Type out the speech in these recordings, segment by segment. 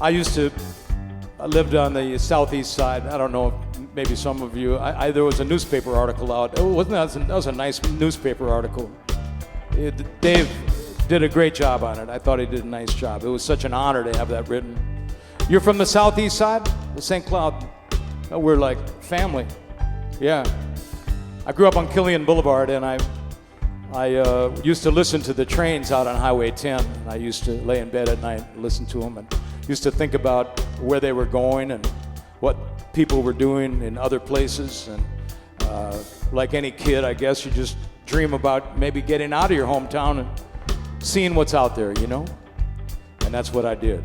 I lived on the southeast side. I don't know, maybe some of you, there was a newspaper article out. That was a nice newspaper article. Dave did a great job on it. I thought he did a nice job. It was such an honor to have that written. You're from the southeast side? The St. Cloud. Oh, we're like family. Yeah. I grew up on Killian Boulevard, and I used to listen to the trains out on Highway 10. And I used to lay in bed at night and listen to them, and used to think about where they were going and what people were doing in other places. And like any kid, I guess, you just dream about maybe getting out of your hometown and seeing what's out there, you know? And that's what I did.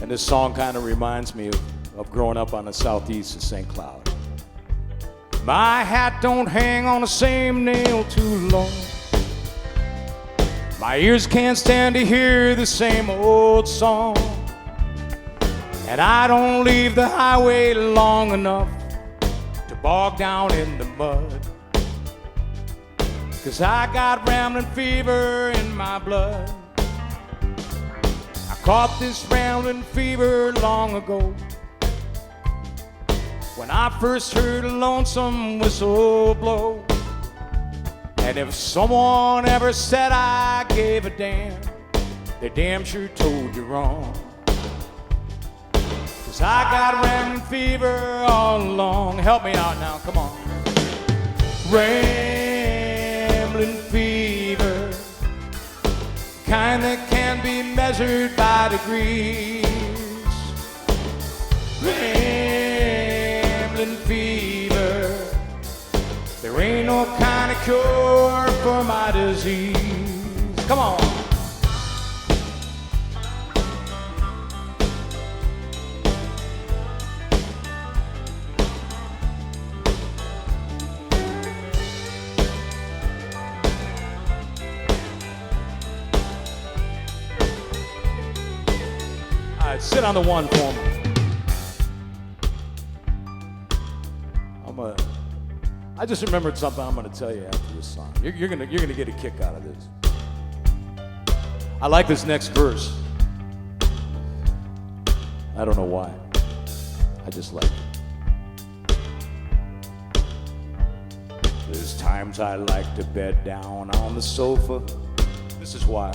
And this song kind of reminds me of growing up on the southeast of St. Cloud. My hat don't hang on the same nail too long. My ears can't stand to hear the same old song. And I don't leave the highway long enough to bog down in the mud. 'Cause I got rambling fever in my blood. I caught this rambling fever long ago, when I first heard a lonesome whistle blow. And if someone ever said I gave a damn, they damn sure told you wrong. 'Cause I got rambling fever all along. Help me out now, come on. Rambling fever, kind that can be measured by degrees. Rambling fever, there ain't no kind of cure for my disease. Come on. All right, sit on the one for me. I just remembered something I'm going to tell you after this song. You're gonna get a kick out of this. I like this next verse. I don't know why. I just like it. There's times I like to bed down on the sofa. This is why.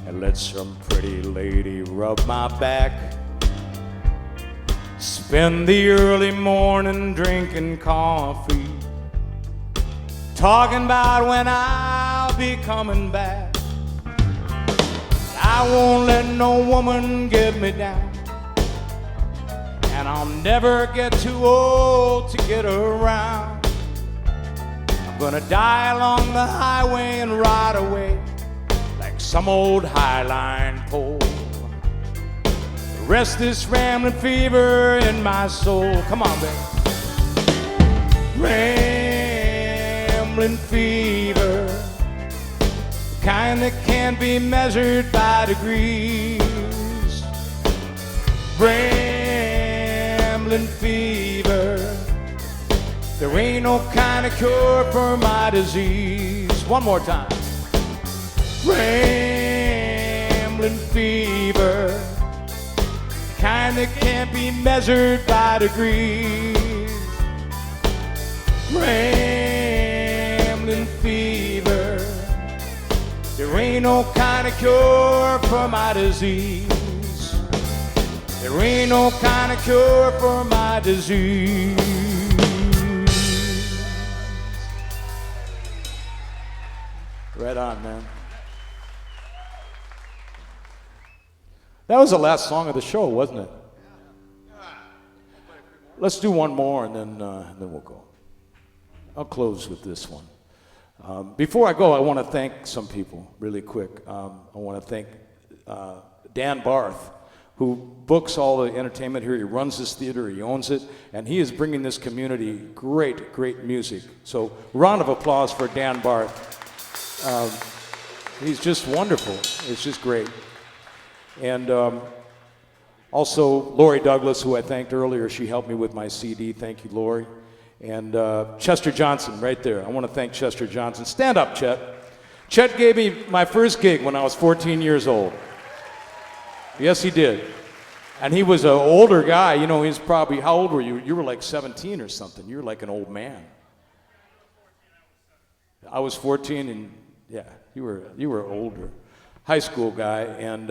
And let some pretty lady rub my back. Spend the early morning drinking coffee, talking about when I'll be coming back. I won't let no woman get me down, and I'll never get too old to get around. I'm gonna die along the highway and ride away like some old highline pole. Rest this rambling fever in my soul. Come on, baby. Rambling fever, the kind that can't be measured by degrees. Rambling fever, there ain't no kind of cure for my disease. One more time. Rambling fever, kind that can't be measured by degrees. Rambling fever, there ain't no kind of cure for my disease. There ain't no kind of cure for my disease. Right on, man. That was the last song of the show, wasn't it? Let's do one more, and then we'll go. I'll close with this one. Before I go, I want to thank some people really quick. I want to thank Dan Barth, who books all the entertainment here. He runs this theater, he owns it, and he is bringing this community great, great music. So, round of applause for Dan Barth. He's just wonderful. It's just great. And also Lori Douglas, who I thanked earlier, she helped me with my CD. Thank you, Lori. And Chester Johnson, right there. I want to thank Chester Johnson. Stand up, Chet. Chet gave me my first gig when I was 14 years old. Yes, he did. And he was an older guy, you know, he's probably, how old were you? You were like 17 or something. You were like an old man. I was 14 and yeah, you were older. High school guy, and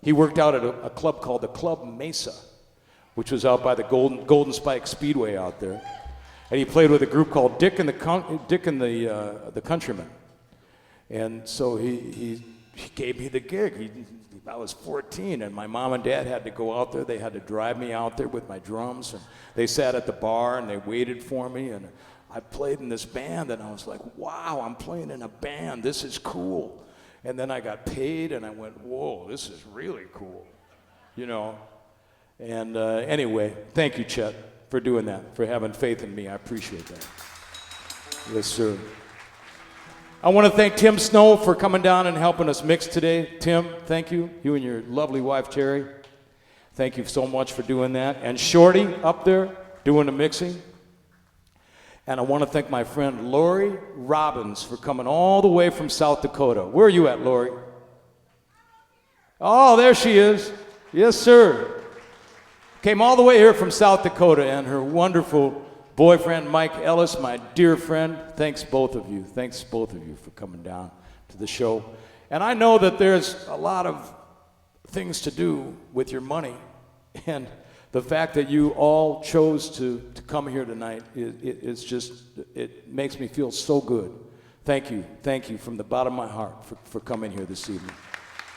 he worked out at a club called the Club Mesa, which was out by the Golden Spike Speedway out there. And he played with a group called Dick and the Countrymen. And so he gave me the gig. I was 14, and my mom and dad had to go out there. They had to drive me out there with my drums, and they sat at the bar and they waited for me. And I played in this band, and I was like, wow, I'm playing in a band. This is cool. And then I got paid, and I went, whoa, this is really cool, you know. And anyway, thank you, Chet, for doing that, for having faith in me. I appreciate that. Yes, sir. I want to thank Tim Snow for coming down and helping us mix today. Tim, thank you. You and your lovely wife, Terry. Thank you so much for doing that. And Shorty up there doing the mixing. And I want to thank my friend Lori Robbins for coming all the way from South Dakota. Where are you at, Lori? Oh, there she is. Yes, sir. Came all the way here from South Dakota, and her wonderful boyfriend, Mike Ellis, my dear friend. Thanks, both of you. Thanks, both of you, for coming down to the show. And I know that there's a lot of things to do with your money, and the fact that you all chose to come here tonight, it makes me feel so good. Thank you from the bottom of my heart for coming here this evening.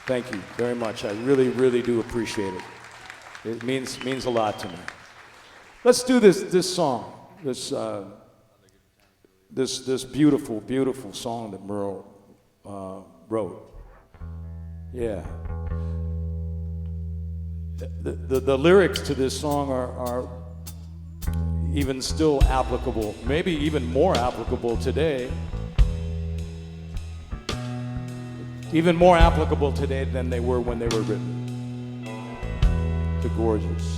Thank you very much. I really, really do appreciate it. It means a lot to me. Let's do this song, this beautiful, beautiful song that Merle wrote. Yeah. The lyrics to this song are even still applicable, maybe even more applicable today. Even more applicable today than they were when they were written. They're gorgeous.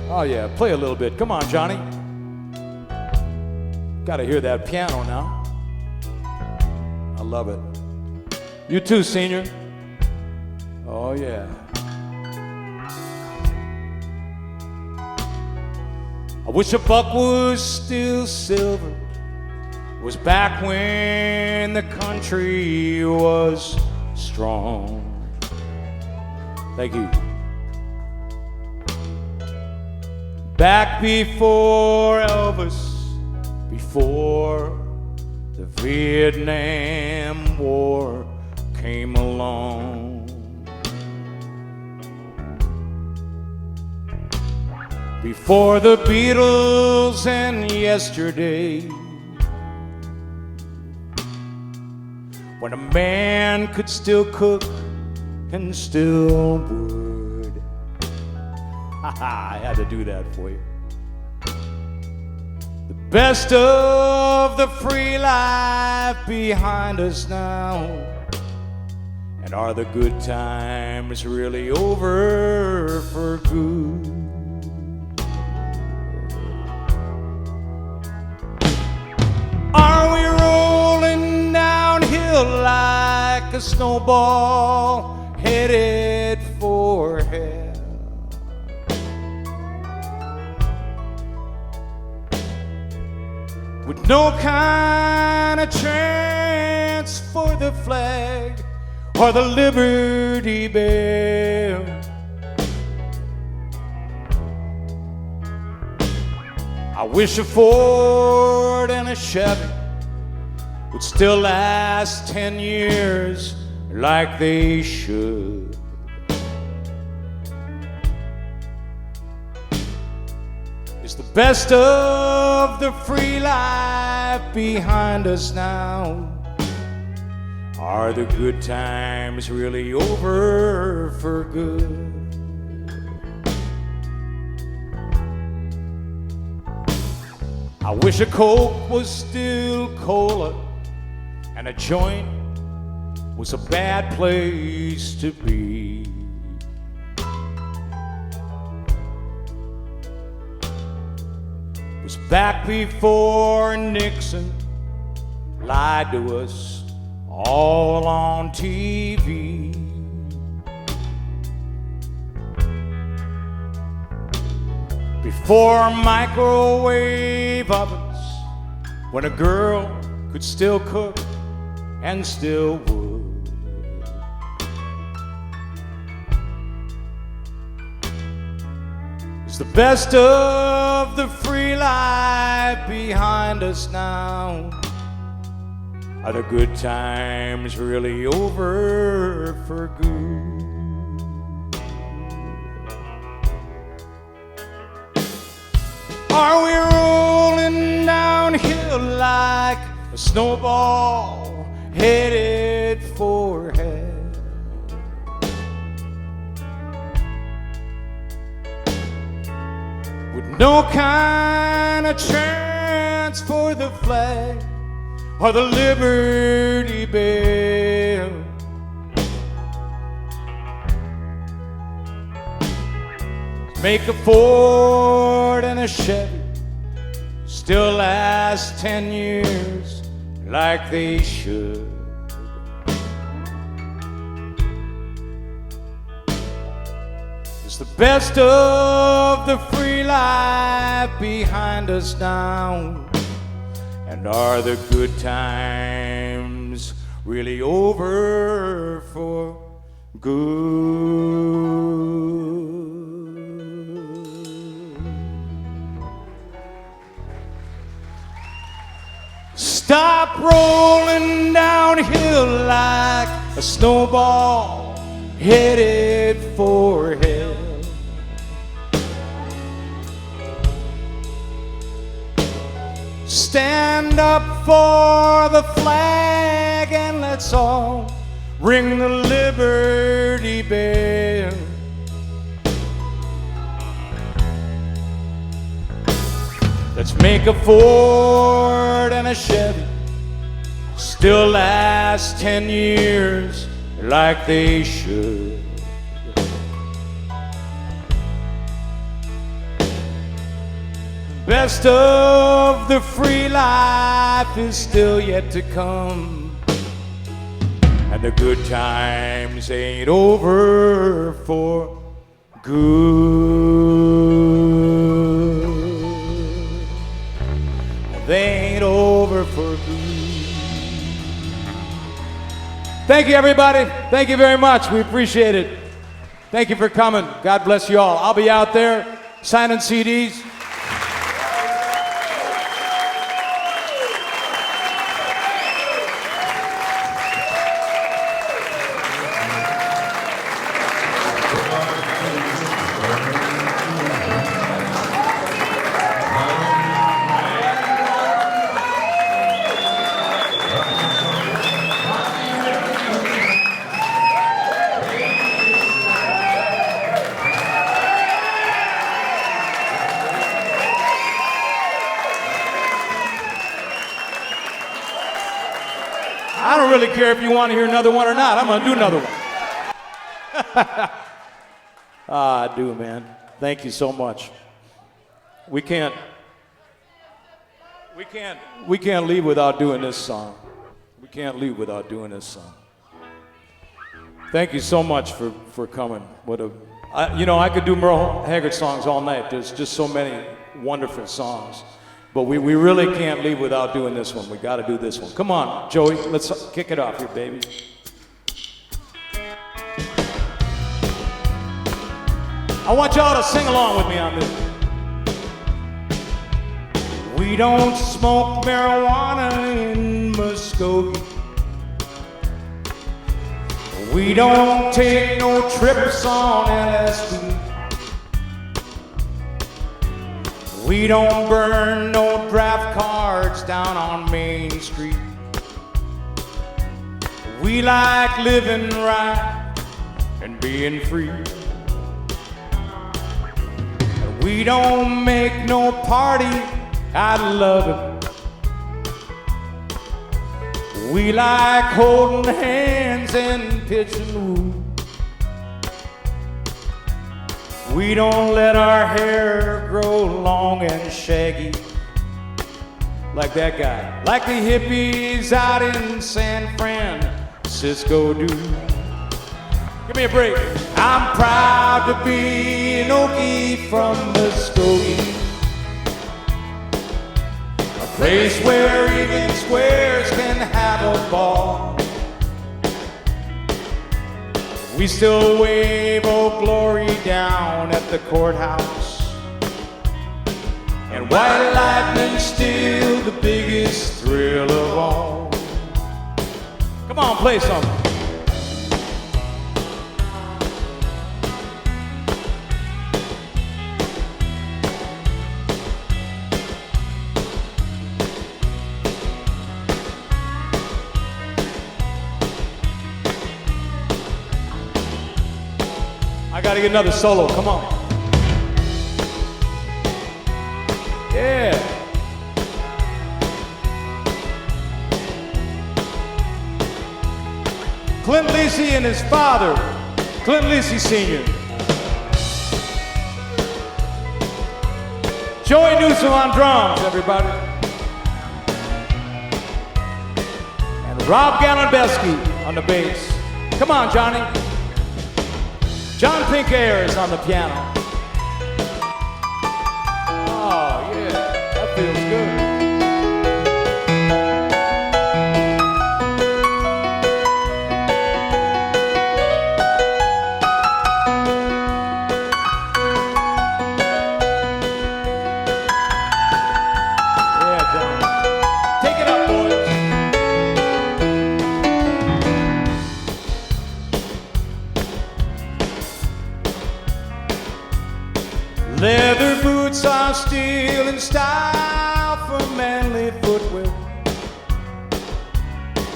Oh yeah, play a little bit. Come on, Johnny. Gotta hear that piano now. I love it. You too, Senior. Oh yeah. I wish a buck was still silver. Was back when the country was strong. Thank you. Back before Elvis, before the Vietnam War came along. Before the Beatles and yesterday, when a man could still cook and still would. I had to do that for you. The best of the free life behind us now. And are the good times really over for good? Are we rolling downhill like a snowball headed for hell? With no kind of chance for the flag or the Liberty Bell. I wish a Ford and a Chevy would still last 10 years like they should. Is the best of the free life behind us now? Are the good times really over for good? I wish a Coke was still cola and a joint was a bad place to be. It was back before Nixon lied to us all on TV. before microwave ovens, when a girl could still cook and still would. It's the best of the free life behind us now. Are the good times really over for good? Are we rolling downhill like a snowball headed for hell? With no kind of chance for the flag or the Liberty Bell. Make a Ford and a Chevy still last 10 years like they should. It's the best of the free life behind us now. And are the good times really over for good? Stop rolling downhill like a snowball headed for hell. Stand up for the flag and let's all ring the Liberty Bell. Let's make a Ford and a Chevy still last 10 years like they should. Best of the free life is still yet to come, and the good times ain't over for good. They ain't over for good. Thank you, everybody. Thank you very much. We appreciate it. Thank you for coming. God bless you all. I'll be out there signing CDs. I don't really care if you want to hear another one or not. I'm going to do another one. I do, man. Thank you so much. We can't leave without doing this song. We can't leave without doing this song. Thank you so much for coming. I could do Merle Haggard songs all night. There's just so many wonderful songs. But we really can't leave without doing this one. We got to do this one. Come on, Joey, let's kick it off here, baby. I want y'all to sing along with me on this. We don't smoke marijuana in Muskogee. We don't take no trips on LSD. We don't burn no draft cards down on Main Street. We like living right and being free. And we don't make no party out of loving. We like holding hands and pitching woo. We don't let our hair grow long and shaggy like that guy, like the hippies out in San Francisco do. Give me a break. I'm proud to be an Okie from Muskogee, a place where even squares can have a ball. We still wave Old Glory down at the courthouse, and white lightning's still the biggest thrill of all. Come on, play something. I gotta get another solo, come on. Yeah. Clint Lisi and his father, Clint Lisi Sr. Joey Newsom on drums, everybody. And Rob Gallenbeski on the bass. Come on, Johnny. John Pinkair is on the piano. Oh, yeah, that feels good. Yeah, John. Take it up, boys. Leather boots are still in style for manly footwear.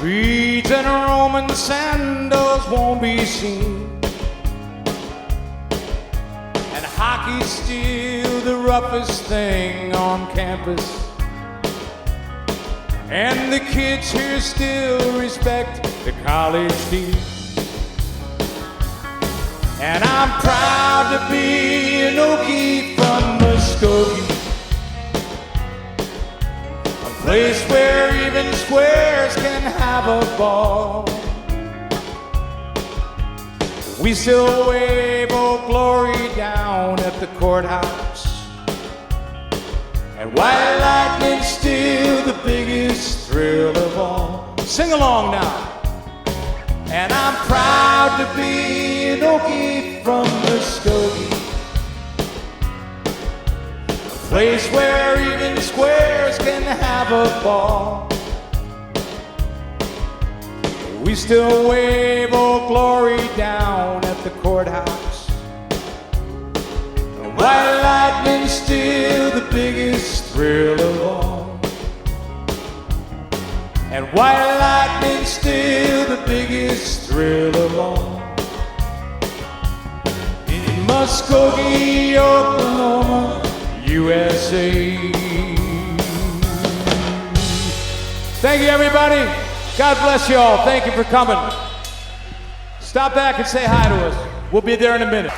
Reeds and Roman sandals won't be seen, and hockey's still the roughest thing on campus. And the kids here still respect the college team. And I'm proud to be an Okie from Muskogee, a place where even squares can have a ball. We still wave Old Glory down at the courthouse, and white lightning's still the biggest thrill of all. Sing along now. And I'm proud to be an Okie from Muskogee, a place where even squares can have a ball. We still wave Old Glory down at the courthouse, and white lightning's still the biggest thrill of all. And white lightning's still the biggest thrill of all. In Muskogee, Oklahoma, USA. Thank you, everybody. God bless you all. Thank you for coming. Stop back and say hi to us. We'll be there in a minute.